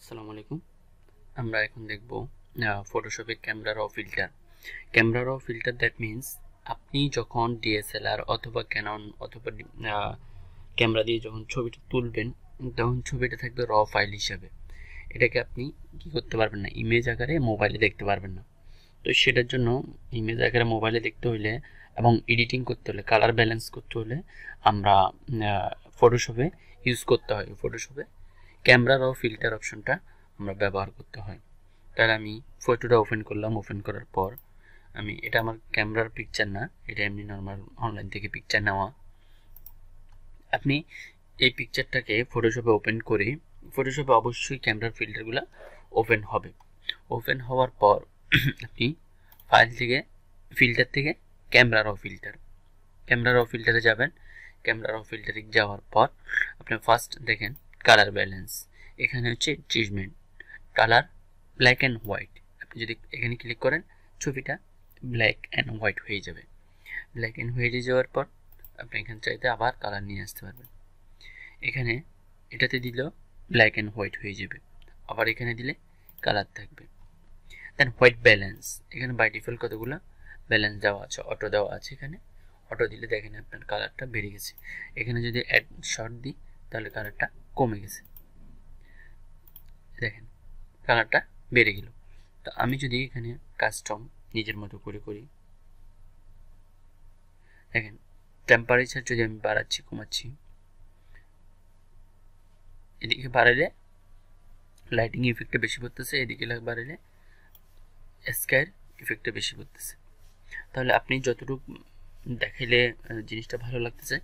আসসালামু আলাইকুম। আমরা এখন দেখব ফটোশপে ক্যামেরা র ফিল্টার। ক্যামেরা র ফিল্টার দ্যাট মিনস আপনি যখন ডিএসএলআর অথবা ক্যানন অথবা ক্যামেরা দিয়ে যখন ছবিটা তুলবেন তখন ছবিটা থাকবে র ফাইল হিসাবে। এটাকে আপনি কি করতে পারবেন না, ইমেজ আকারে মোবাইলে দেখতে পারবেন না। তো সেটার জন্য ইমেজ আকারে মোবাইলে দেখতে হলে এবং এডিটিং করতে হলে, কালার ব্যালেন্স করতে হলে আমরা ফটোশপে ইউজ করতে হয়। ফটোশপে ক্যামেরা র ফিল্টার অপশনটা আমরা ব্যবহার করতে হয়। তাহলে আমি ফটোটা ওপেন করলাম। ওপেন করার পর এটা আমার ক্যামেরার পিকচার না, এটা এমনি নর্মাল অনলাইন থেকে পিকচার নেওয়া। আপনি এই পিকচারটাকে ফটোশপে ওপেন করে, ফটোশপে অবশ্যই ক্যামেরার ফিল্টারগুলো ওপেন হবে। ওপেন হওয়ার পর আপনি ফাইল থেকে, ফিল্টার থেকে ক্যামেরা র ফিল্টারে যাবেন। ক্যামেরা র ফিল্টারে যাওয়ার পর আপনি ফার্স্ট দেখেন কালার ব্যালেন্স। এখানে হচ্ছে treatment colour black and white. আপনি যদি এখানে ক্লিক করেন ছবিটা ব্ল্যাক অ্যান্ড হোয়াইট হয়ে যাবে। ব্ল্যাক অ্যান্ড হোয়াইটে যাওয়ার পর আপনি এখানে চাইতে আবার কালার নিয়ে আসতে পারবেন। এখানে এটাতে দিলেও ব্ল্যাক অ্যান্ড হোয়াইট হয়ে যাবে, আবার এখানে দিলে কালার থাকবে। দেন হোয়াইট ব্যালেন্স, এখানে বাই ডিফল্ট কতগুলো ব্যালেন্স দেওয়া আছে, অটো দেওয়া আছে। এখানে অটো দিলে দেখেন আপনার কালারটা বেড়ে গেছে। এখানে যদি অ্যাড শর্ট দিই তাহলে কালারটা কমে গেছে, দেখেন কালারটা বেড়ে গেল। তো আমি যদি এখানে কাস্টম নিজের মতো করে করি, দেখেন টেম্পারেচার যদি আমি বাড়াচ্ছি কমাচ্ছি, এদিকে বাড়ালে লাইটিং ইফেক্টটা বেশি পড়তেছে, এদিকে বাড়ালে স্কাইয়ের ইফেক্টটা বেশি পড়তেছে। তাহলে আপনি যতটুকু দেখাইলে জিনিসটা ভালো লাগতেছে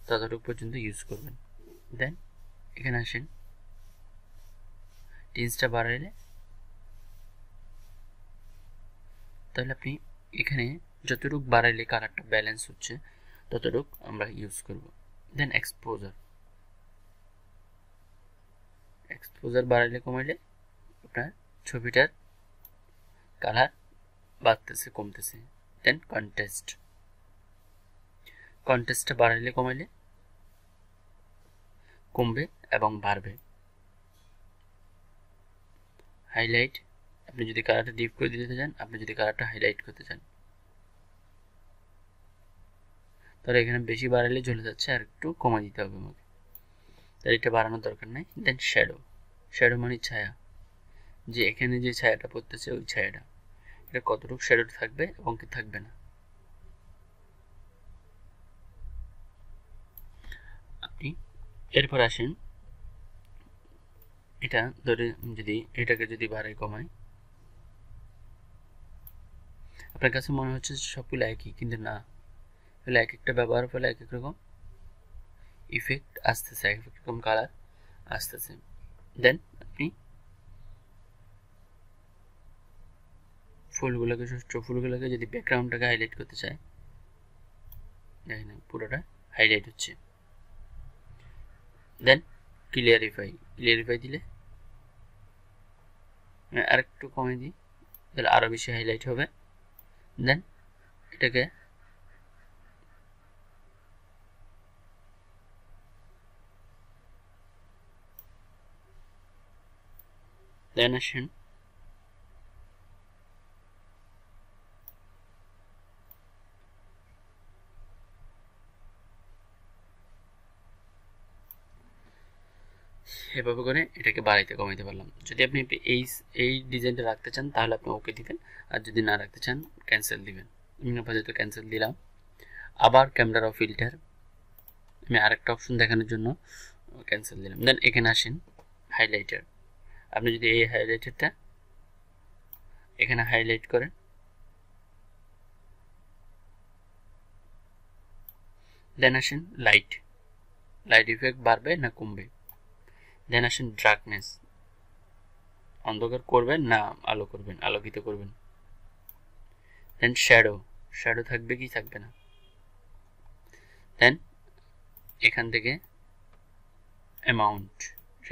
ততটুকু পর্যন্ত ইউজ করবেন। দেন এখানে আসেন, টিন্সটা বাড়াইলে তাহলে আপনি এখানে যতটুকু বাড়াইলে কালারটা ব্যালেন্স হচ্ছে ততটুকু আমরা ইউজ করব। দেন এক্সপোজার বাড়াইলে কমাইলে আপনার ছবিটার কালার বাড়তেছে কমতেছে। দেন কন্ট্রাস্টটা বাড়াইলে কমাইলে কমবে এবং বাড়বে। হাইলাইট, আপনি যদি কালারটা ডিপ করে দিতে চান, আপনি যদি কালারটা হাইলাইট করতে চান তাহলে এখানে বেশি বাড়ালে জ্বলে যাচ্ছে, আর একটু কমা দিতে হবে আমাকে, তাহলে এটা বাড়ানোর দরকার নেই। দেন শ্যাডো মানে ছায়া, যে এখানে যে ছায়াটা পড়তেছে ওই ছায়াটা, এটা কতটুকু শ্যাডো থাকবে এবং কি থাকবে না। আপনি এরপর আসেন, এটা ধরে যদি এটাকে যদি বাড়াই কমাই, আপনার কাছে মনে হচ্ছে সবগুলো একই, কিন্তু না, তাহলে এক একটা ব্যবহার ফলে এক এক রকম ইফেক্ট আসতেছে, এক এক রকম কালার আসতেছে। দেন আপনি ফুলগুলোকে যদি ব্যাকগ্রাউন্ডটাকে হাইলাইট করতে চাই, দেখেন পুরোটা হাইলাইট হচ্ছে। দেন ক্লিয়ারিফাই দিলে আরেকটু কমে দিই তাহলে আরো বেশি হাইলাইট হবে। দেন এটাকে আসেন এভাবে করে এটাকে বাড়াইতে কমাইতে পারলাম। যদি আপনি এই ডিজাইনটা রাখতে চান তাহলে আপনি ওকে দিবেন, আর যদি না রাখতে চান ক্যান্সেল দিবেন। আমি আপাতত ক্যান্সেল দিলাম। আবার ক্যামেরা ফিল্টার, আমি আরেকটা অপশন দেখানোর জন্য ক্যান্সেল দিলাম। দেন এখানে আসেন হাইলাইটার, আপনি যদি এই হাইলাইটারটা এখানে হাইলাইট করেন, দেন আসেন লাইট ইফেক্ট বাড়বে না কমবে। দেন আসেন ডার্কনেস, অন্ধকার করবেন না আলো করবেন, আলোকিত করবেন। দেন শ্যাডো থাকবে কি থাকবে না। দেন এখান থেকে অ্যামাউন্ট,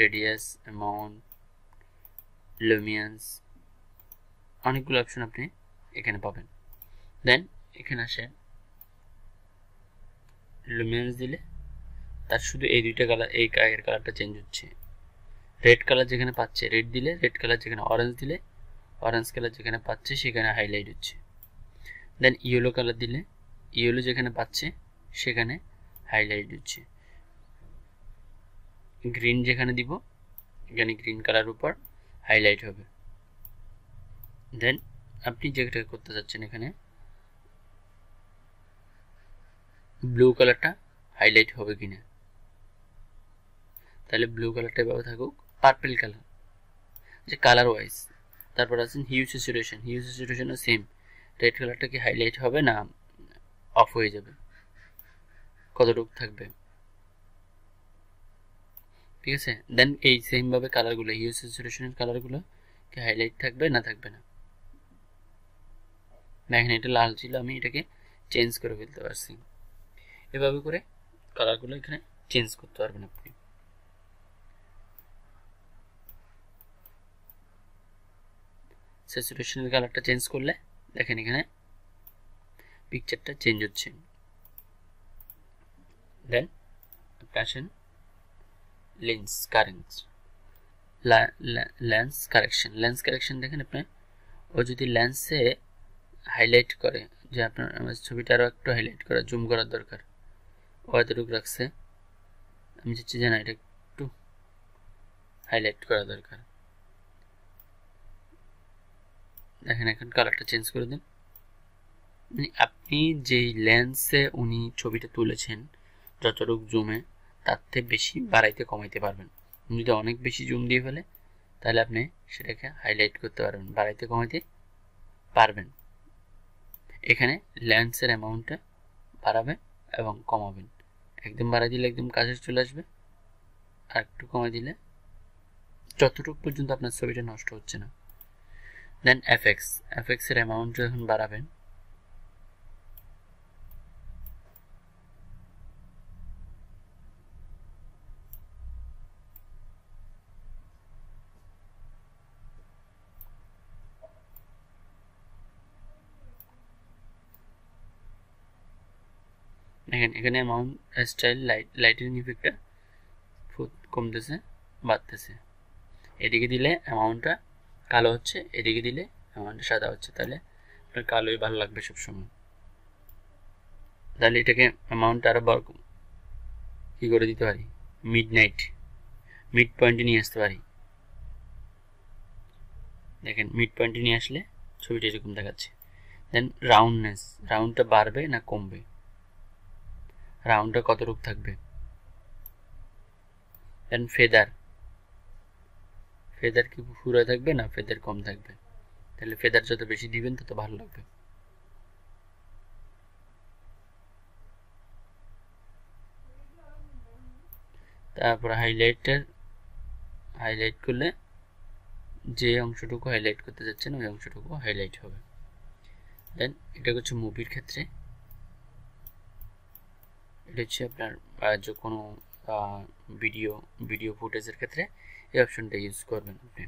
রেডিয়াস, অ্যামাউন্ট, লুমিয়ান্স, অনেকগুলো অপশন আপনি এখানে পাবেন। দেন এখানে আসে লুমিয়ান্স দিলে তার শুধু এই দুইটা কালার, এই গায়ের কালারটা চেঞ্জ হচ্ছে, রেড কালার যেখানে পাচ্ছে রেড দিলে, রেড কালার যেখানে অরেঞ্জ দিলে অরেঞ্জ কালার যেখানে পাচ্ছে সেখানে হাইলাইট হচ্ছে। দেন ইয়েলো কালার দিলে ইয়েলো যেখানে পাচ্ছে সেখানে হাইলাইট হচ্ছে। গ্রিন যেখানে দিব এখানে গ্রিন কালার উপর হাইলাইট হবে। দেন আপনি যেটা করতে চাচ্ছেন এখানে ব্লু কালারটা হাইলাইট হবে কিনা, তাহলে ব্লু কালারটা এভাবে থাকুক। পার্পল কালার যে কালার ওয়াইজ। তারপর আছেন হিউ স্যাচুরেশন, হিউ স্যাচুরেশনও সেম, রেড কালারটা কি হাইলাইট হবে না অফ হয়ে যাবে, কতটুকু থাকবে, ঠিক আছে। দেন এই সেম ভাবে কালারগুলো হিউ স্যাচুরেশনের কালারগুলো কি হাইলাইট থাকবে না থাকবে না। দেখেন এটা লাল ছিল, আমি এটাকে চেঞ্জ করে ফেলতে পারছি। এভাবে করে কালারগুলো এখানে চেঞ্জ করতে পারবেন আপনি। স্যাচুরেশনের কালারটা চেঞ্জ করলে দেখেন এখানে পিকচারটা চেঞ্জ হচ্ছে। দেন আপনি আসেন lens current, lens correction. Lens correction দেখেন আপনি, ও যদি লেন্সে হাইলাইট করে যে আপনার আমার ছবিটা আরও একটু হাইলাইট করা, জুম করার দরকার, ও এতটুকু রাখছে, আমি চাচ্ছি যে না এটা একটু হাইলাইট করা দরকার। দেখেন এখন কালারটা চেঞ্জ করে দিন। মানে আপনি যেই লেন্সে উনি ছবিটা তুলেছেন যতটুকু জুমে তার থেকে বেশি বাড়াইতে কমাইতে পারবেন। যদি অনেক বেশি জুম দিয়ে ফেলে তাহলে আপনি সেটাকে হাইলাইট করতে পারবেন, বাড়াইতে কমাইতে পারবেন। এখানে লেন্সের অ্যামাউন্টটা বাড়াবেন এবং কমাবেন। একদম বাড়াই দিলে একদম কাছে চলে আসবে, আর একটু কমাই দিলে যতটুকু পর্যন্ত আপনার ছবিটা নষ্ট হচ্ছে না। দেন এফএক্সের অ্যামাউন্ট যখন বাড়াবেন দেখেন এখানে অ্যামাউন্ট স্টাইল লাইটিং ইফেক্টটা কমতেছে বাড়তেছে। এদিকে দিলে অ্যামাউন্টটা কালো হচ্ছে, এদিকে দিলে অ্যামাউন্টটা সাদা হচ্ছে, তাহলে আপনার কালোই ভালো লাগবে সবসময়। তাহলে এটাকে অ্যামাউন্টটা আরও বড় কী করে দিতে পারি, মিড পয়েন্টে নিয়ে আসতে পারি। দেখেন মিড পয়েন্টে নিয়ে আসলে ছবিটা এরকম দেখাচ্ছে। দেন রাউন্ডটা বাড়বে না কমবে, রাউন্ডটা কতটুকু থাকবে। দেন ফেদার কি পুরো থাকবে না ফেদার কম থাকবে, তাহলে ফেদার যত বেশি দিবেন তত ভালো লাগবে। তারপর হাইলাইট করলে যে অংশটুকু হাইলাইট করতে যাচ্ছেন ওই অংশটুকু হাইলাইট হবে। দেন এটা হচ্ছে মুভির ক্ষেত্রে, এটা হচ্ছে আপনার যে কোনো ভিডিও ফুটেজের ক্ষেত্রে এই অপশনটা ইউজ করবেন আপনি।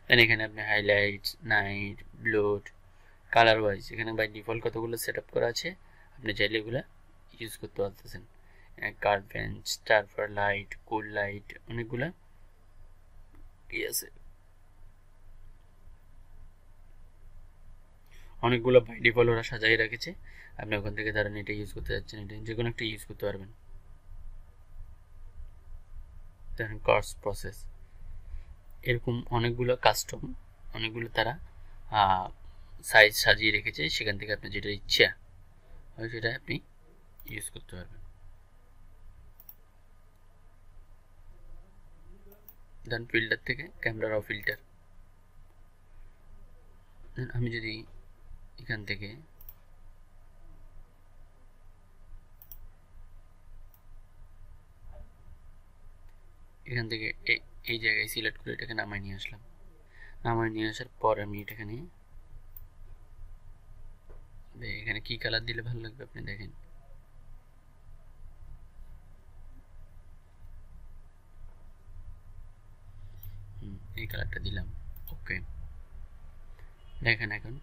দেন এখানে আপনি হাইলাইট, নাইট, ব্লোড, কালার ওয়াইজ এখানে বাই ডিফল্ট কতগুলো সেট আপ করা আছে, আপনি চাইলে এগুলো ইউজ করতে পারতেছেন। কার্ড বেঞ্চ, তারপর লাইট, কুল লাইট, অনেকগুলো কি আছে, অনেকগুলো বাই ডিফল্ট ওরা সাজাই রেখেছে। আপনি ওখান থেকে ধরেন এটা ইউজ করতে যাচ্ছেন, এটা যে কোনো একটা ইউজ করতে পারবেন। ধরেন কর্স প্রসেস, এরকম অনেকগুলো কাস্টম, অনেকগুলো তারা সাইজ সাজিয়ে রেখেছে, সেখান থেকে আপনি যেটা ইচ্ছা হয় সেটা আপনি ইউজ করতে পারবেন। দেন ফিল্টার থেকে ক্যামেরা র ফিল্টার, আমি যদি এখান থেকে এই জায়গায় সিলেক্ট করে এটাকে নামায় নিয়ে আসলাম। নামায় নিয়ে আসার পর আমি এটাখানে এখানে কি কালার দিলে ভালো লাগবে আপনি দেখেন। এই কালারটা দিলাম, ওকে। দেখেন এখন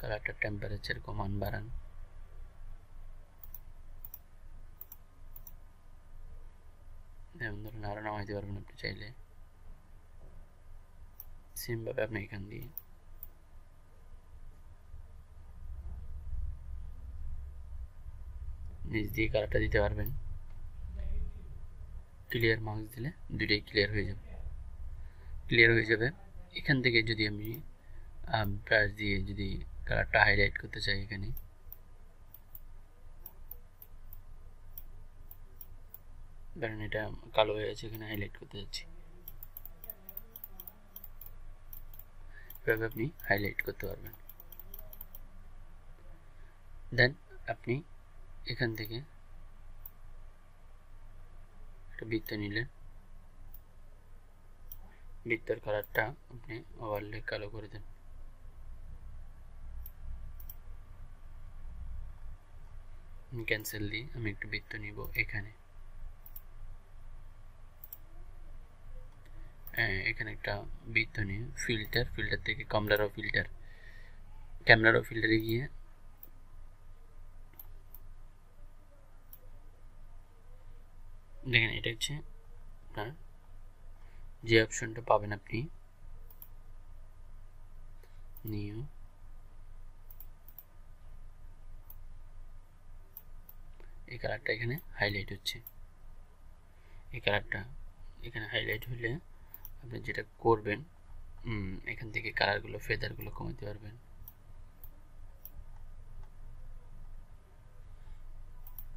কালারটা টেম্পারেচার কমান বাড়ান, যেমন ধরুন আরও নামাইতে পারবেন আপনি চাইলে, সেমভাবে আপনি এখান দিয়ে নিচ দিয়ে কালারটা দিতে পারবেন। ক্লিয়ার মার্কস দিলে দুইটাই ক্লিয়ার হয়ে যাবে। এখান থেকে যদি আমি ব্রাশ দিয়ে যদি কালারটা হাইলাইট করতে চাই, এখানে ধরেন এটা কালো হয়ে আছে, এখানে হাইলাইট করতে যাচ্ছি, এভাবে আপনি হাইলাইট করতে পারবেন। দেন আপনি এখান থেকে একটা বৃত্ত নিলেন, বৃত্তের কালারটা আপনি ওভারলে কালো করে দেন। ক্যান্সেল দিয়ে আমি একটা বৃত্ত নিব এখানে, এখানে একটা বৃত্ত নিয়ে ফিল্টার থেকে ক্যামেরা ফিল্টারে গিয়ে দেখেন এটা হচ্ছে আপনার যে অপশনটা পাবেন আপনি নিউ, এই কালারটা এখানে হাইলাইট হচ্ছে, এই কালারটা এখানে হাইলাইট হলে আপনি যেটা করবেন এখান থেকে কালারগুলো ফেদারগুলো কমাতে পারবেন।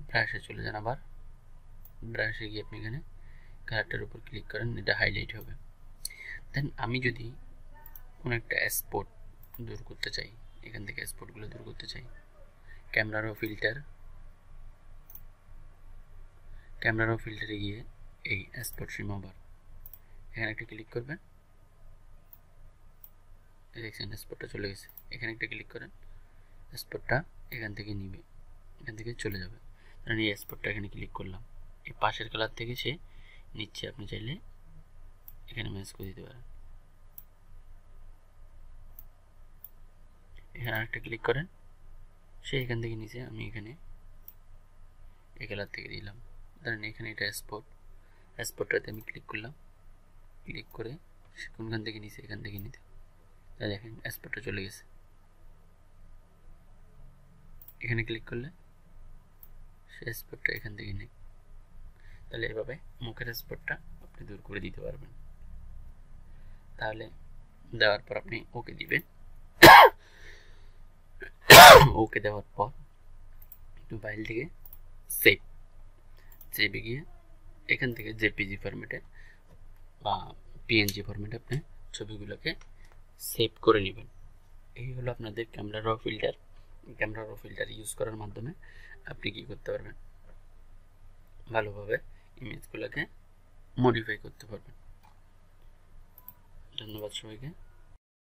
ব্রাশে চলে যান, আবার ব্রাশে গিয়ে আপনি এখানে কালারটার উপর ক্লিক করেন, এটা হাইলাইট হবে। দেন আমি যদি কোনো একটা স্পট দূর করতে চাই, এখান থেকে স্পটগুলো দূর করতে চাই, ক্যামেরা ফিল্টারে গিয়ে এই স্পট রিমুভার এখানে একটা ক্লিক করবেন, দেখছেন স্পটটা চলে গেছে। এখানে একটা ক্লিক করেন, স্পটটা এখান থেকে নিবে, এখান থেকে চলে যাবে। আমি এই স্পটটা এখানে ক্লিক করলাম, এই পাশের কালার থেকে সে নিচ্ছে, আপনি চাইলে এখানে ম্যাচ করে দিতে পারেন। এখানে আরেকটা ক্লিক করেন, সে এখান থেকে নিচে, আমি এখানে এই কালার থেকে দিলাম। ধরেন এখানে এটা স্পটটাতে আমি ক্লিক করলাম, ক্লিক করে সে কোনখান থেকে নিচে, এখান থেকে নিতে, তাই দেখেন স্পটটা চলে গেছে। এখানে ক্লিক করলে সে স্পটটা এখান থেকে নেই। তাহলে এভাবে মুখের স্পটটা আপনি দূর করে দিতে পারবেন। তাহলে দেওয়ার পর আপনি ওকে দিবেন, ওকে দেওয়ার পর ফাইল থেকে সেভে গিয়ে এখান থেকে জেপিজি ফরম্যাটে বা পিএনজি ফরম্যাটে আপনি ছবিগুলোকে সেভ করে নেবেন। এই হলো আপনাদের ক্যামেরা র ফিল্টার ইউজ করার মাধ্যমে আপনি কি করতে পারবেন, ভালোভাবে ইমেজগুলোকে মডিফাই করতে পারবেন। ধন্যবাদ সবাইকে।